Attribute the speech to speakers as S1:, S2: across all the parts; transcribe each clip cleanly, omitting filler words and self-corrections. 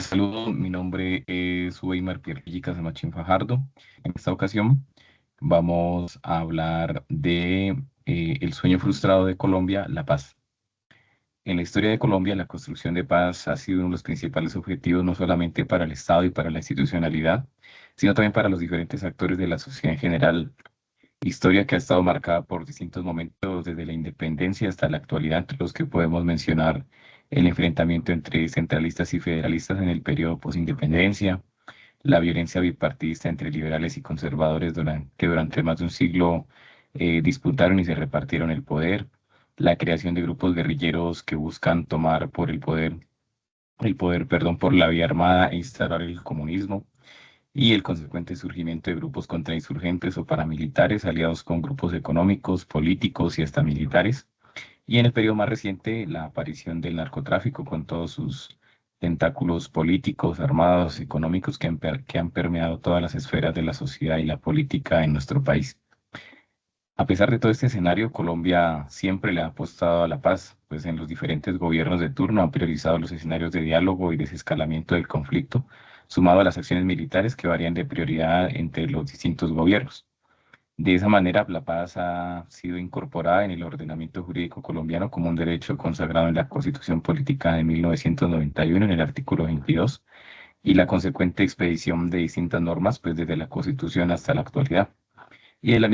S1: Saludos, mi nombre es Weimar Pierluigi Casamachín Fajardo. En esta ocasión vamos a hablar de el sueño frustrado de Colombia, la paz. En la historia de Colombia, la construcción de paz ha sido uno de los principales objetivos no solamente para el Estado y para la institucionalidad, sino también para los diferentes actores de la sociedad en general. Historia que ha estado marcada por distintos momentos desde la independencia hasta la actualidad, entre los que podemos mencionar el enfrentamiento entre centralistas y federalistas en el periodo posindependencia, la violencia bipartidista entre liberales y conservadores que durante más de un siglo disputaron y se repartieron el poder, la creación de grupos guerrilleros que buscan tomar perdón, por la vía armada e instaurar el comunismo y el consecuente surgimiento de grupos contrainsurgentes o paramilitares aliados con grupos económicos, políticos y hasta militares. Y en el periodo más reciente, la aparición del narcotráfico con todos sus tentáculos políticos, armados, económicos que han permeado todas las esferas de la sociedad y la política en nuestro país. A pesar de todo este escenario, Colombia siempre le ha apostado a la paz, pues en los diferentes gobiernos de turno han priorizado los escenarios de diálogo y desescalamiento del conflicto, sumado a las acciones militares que varían de prioridad entre los distintos gobiernos. De esa manera, la paz ha sido incorporada en el ordenamiento jurídico colombiano como un derecho consagrado en la Constitución Política de 1991 en el artículo 22 y la consecuente expedición de distintas normas, pues desde la Constitución hasta la actualidad. Y de la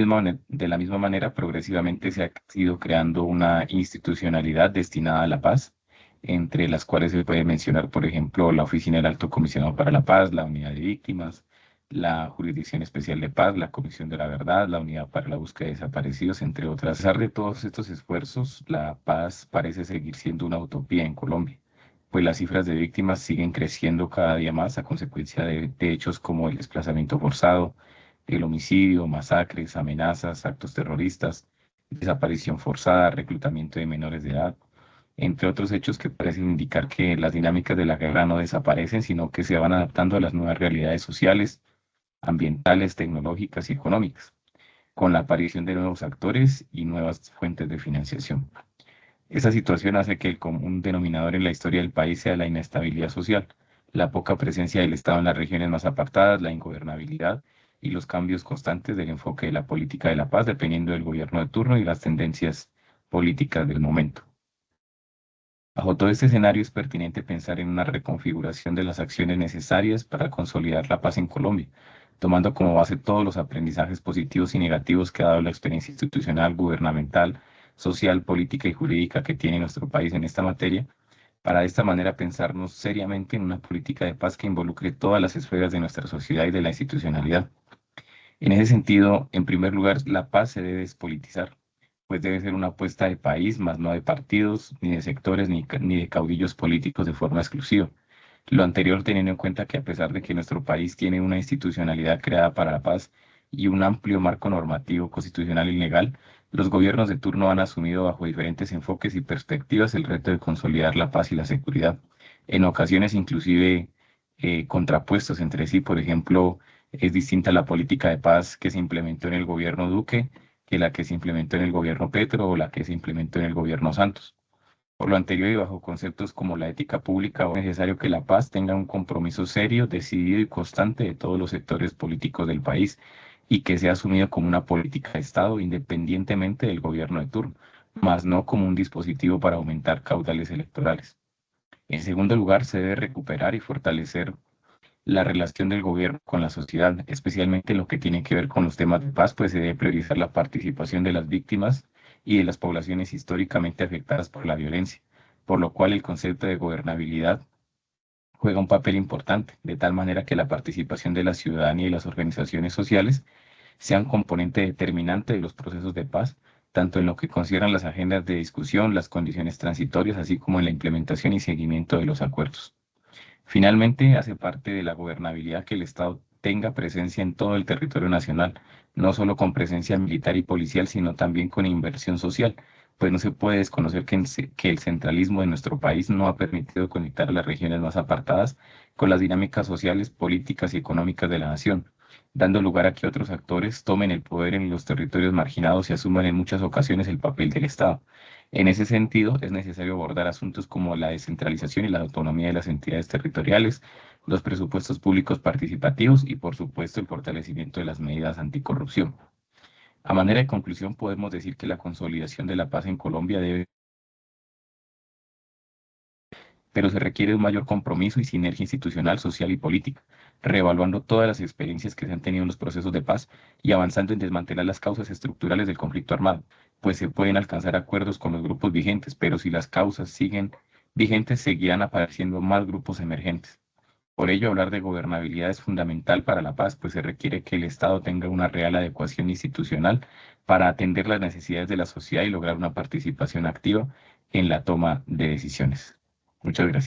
S1: misma manera, progresivamente se ha ido creando una institucionalidad destinada a la paz, entre las cuales se puede mencionar, por ejemplo, la Oficina del Alto Comisionado para la Paz, la Unidad de Víctimas, la Jurisdicción Especial de Paz, la Comisión de la Verdad, la Unidad para la Búsqueda de Desaparecidos, entre otras. A pesar de todos estos esfuerzos, la paz parece seguir siendo una utopía en Colombia, pues las cifras de víctimas siguen creciendo cada día más a consecuencia de hechos como el desplazamiento forzado, el homicidio, masacres, amenazas, actos terroristas, desaparición forzada, reclutamiento de menores de edad, entre otros hechos que parecen indicar que las dinámicas de la guerra no desaparecen, sino que se van adaptando a las nuevas realidades sociales, ambientales, tecnológicas y económicas, con la aparición de nuevos actores y nuevas fuentes de financiación. Esa situación hace que el común denominador en la historia del país sea la inestabilidad social, la poca presencia del Estado en las regiones más apartadas, la ingobernabilidad y los cambios constantes del enfoque de la política de la paz dependiendo del gobierno de turno y las tendencias políticas del momento. Bajo todo este escenario es pertinente pensar en una reconfiguración de las acciones necesarias para consolidar la paz en Colombia, tomando como base todos los aprendizajes positivos y negativos que ha dado la experiencia institucional, gubernamental, social, política y jurídica que tiene nuestro país en esta materia, para de esta manera pensarnos seriamente en una política de paz que involucre todas las esferas de nuestra sociedad y de la institucionalidad. En ese sentido, en primer lugar, la paz se debe despolitizar, pues debe ser una apuesta de país, más no de partidos, ni de sectores, ni de caudillos políticos de forma exclusiva. Lo anterior teniendo en cuenta que a pesar de que nuestro país tiene una institucionalidad creada para la paz y un amplio marco normativo constitucional y legal, los gobiernos de turno han asumido bajo diferentes enfoques y perspectivas el reto de consolidar la paz y la seguridad, en ocasiones inclusive contrapuestos entre sí. Por ejemplo, es distinta la política de paz que se implementó en el gobierno Duque que la que se implementó en el gobierno Petro o la que se implementó en el gobierno Santos. Por lo anterior y bajo conceptos como la ética pública, es necesario que la paz tenga un compromiso serio, decidido y constante de todos los sectores políticos del país y que sea asumido como una política de Estado independientemente del gobierno de turno, más no como un dispositivo para aumentar caudales electorales. En segundo lugar, se debe recuperar y fortalecer la relación del gobierno con la sociedad, especialmente en lo que tiene que ver con los temas de paz, pues se debe priorizar la participación de las víctimas y de las poblaciones históricamente afectadas por la violencia, por lo cual el concepto de gobernabilidad juega un papel importante, de tal manera que la participación de la ciudadanía y las organizaciones sociales sean componente determinante de los procesos de paz, tanto en lo que conciernan las agendas de discusión, las condiciones transitorias, así como en la implementación y seguimiento de los acuerdos. Finalmente, hace parte de la gobernabilidad que el Estado tenga presencia en todo el territorio nacional, no solo con presencia militar y policial, sino también con inversión social, pues no se puede desconocer que el centralismo de nuestro país no ha permitido conectar a las regiones más apartadas con las dinámicas sociales, políticas y económicas de la nación, dando lugar a que otros actores tomen el poder en los territorios marginados y asuman en muchas ocasiones el papel del Estado. En ese sentido, es necesario abordar asuntos como la descentralización y la autonomía de las entidades territoriales, los presupuestos públicos participativos y, por supuesto, el fortalecimiento de las medidas anticorrupción. A manera de conclusión, podemos decir que la consolidación de la paz en Colombia debe, pero se requiere un mayor compromiso y sinergia institucional, social y política, reevaluando todas las experiencias que se han tenido en los procesos de paz y avanzando en desmantelar las causas estructurales del conflicto armado, pues se pueden alcanzar acuerdos con los grupos vigentes, pero si las causas siguen vigentes, seguirán apareciendo más grupos emergentes. Por ello, hablar de gobernabilidad es fundamental para la paz, pues se requiere que el Estado tenga una real adecuación institucional para atender las necesidades de la sociedad y lograr una participación activa en la toma de decisiones. Muchas gracias.